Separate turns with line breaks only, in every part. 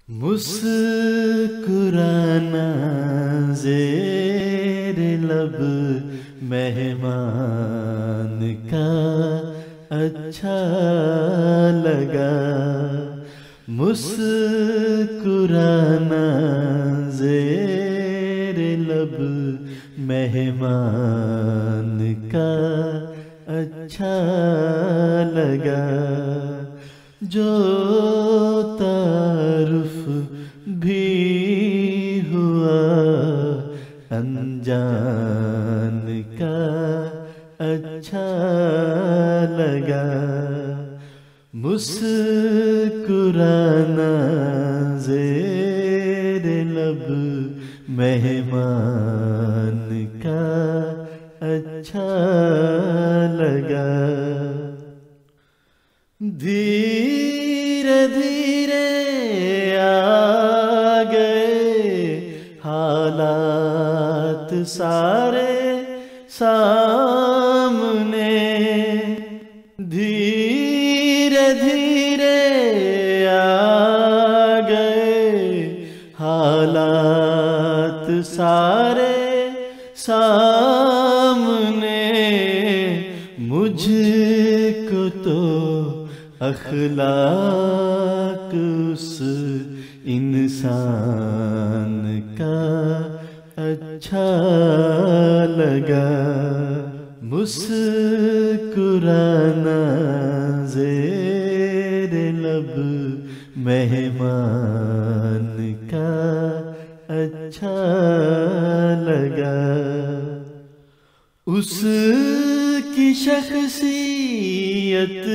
مسکرانا زیر لب مہمان کا اچھا لگا، مسکرانا زیر لب مہمان کا اچھا لگا، جو تعارف بھی ہوا انجان کا اچھا لگا، مسکرانا زیر لب مہمان کا اچھا لگا۔ دھیرے دھیرے آ گئے حالات سارے سامنے، دھیرے دھیرے آ گئے حالات سارے سامنے، مجھ کو تو اخلاق اس انسان کا اچھا لگا، مسکرانا زیر لب مہمان کا اچھا لگا، اس کی شخصیت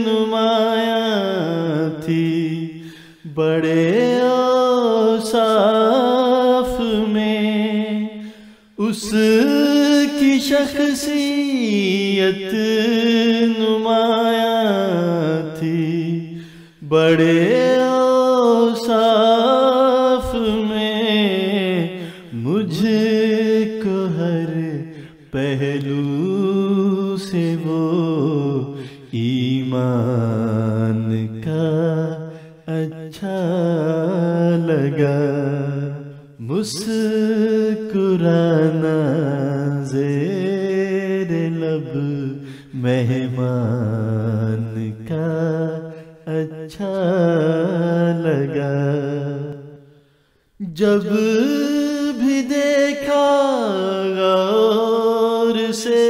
نمایاں تھی بڑے اوصاف میں، اس کی شخصیت نمایاں تھی بڑے اوصاف میں، مجھ کو ہر پہلو سے وہ ایمان کا اچھا لگا، مسکرانا زیر لب مہمان کا اچھا لگا، جب بھی دیکھا غور سے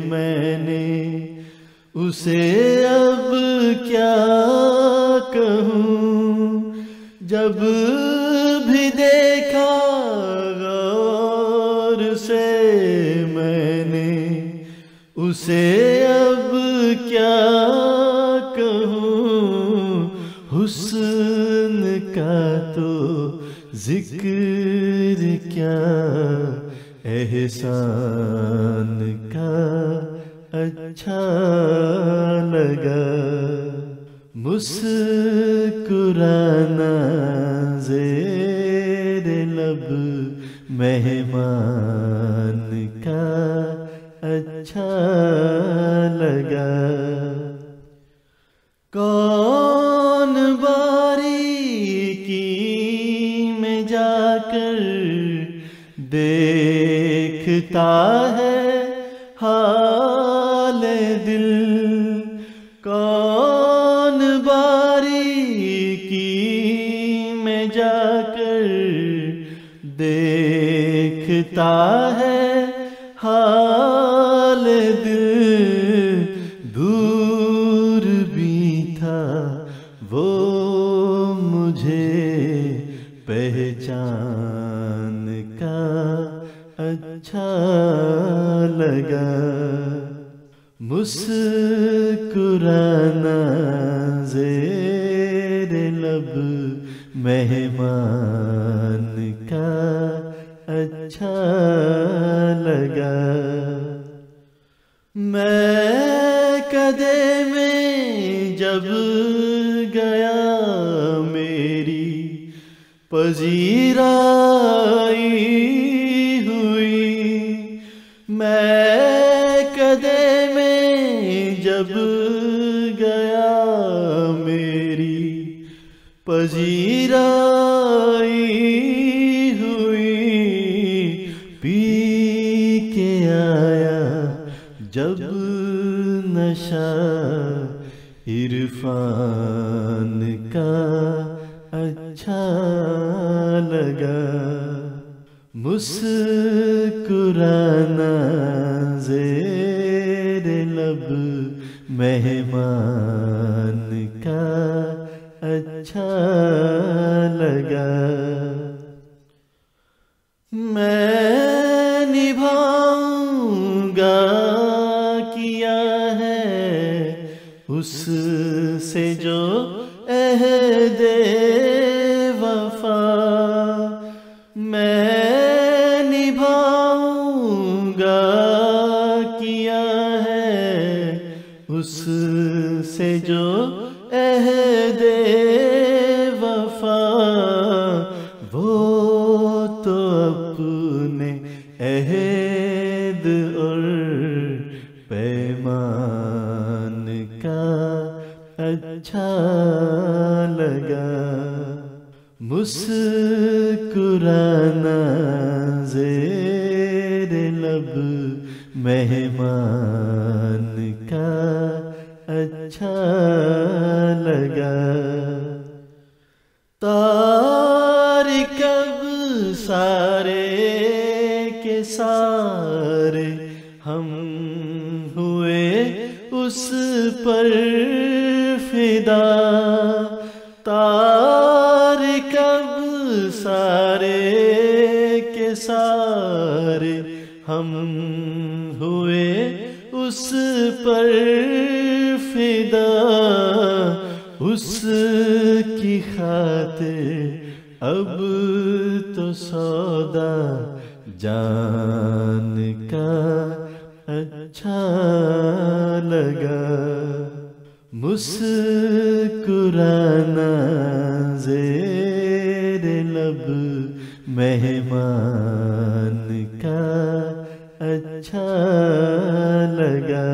میں نے اسے اب کیا کہوں، جب بھی دیکھا غور سے میں نے اسے اب کیا کہوں، حسن کا تو ذکر کیا احسان کا اچھا لگا، مسکرانا زیر لب مہمان کا اچھا لگا، کون باریکی میں جا کر دیکھتا ہے حال دل، کون باریکی میں جا کر دیکھتا ہے حال دل، دور بھی تھا وہ مجھے پہچان کا اچھا لگا، مسکرانا زیر لب مہمان کا اچھا لگا، میں کدے میں جب گیا میری پذیرائی ہوئی، میں کدے میں جب گیا میری پذیرائی ہوئی پی کے آیا جب نشہ عرفان کا اچھا لگا، مسکرانا زیر لب مہمان کا اچھا لگا۔ میں نبھاؤں گا کیا ہے اس سے جو عہد وفا، میں نبھاؤں گا کیا ہے اس سے جو عہد وفا، وہ تو اپنے عہد اور پیمان کا اچھا لگا، مسکرانا زیر لب مہمان کا اچھا لگا۔ تارک اب سارے کے سارے ہم ہوئے اس پر فدا، تارک اب سارے کے سارے ہم ہوئے اس پر فدا، اس کی خاطر اب تو سودا جان کا اچھا لگا، مسکرانا زیر لب مہمان کا اچھا لگا۔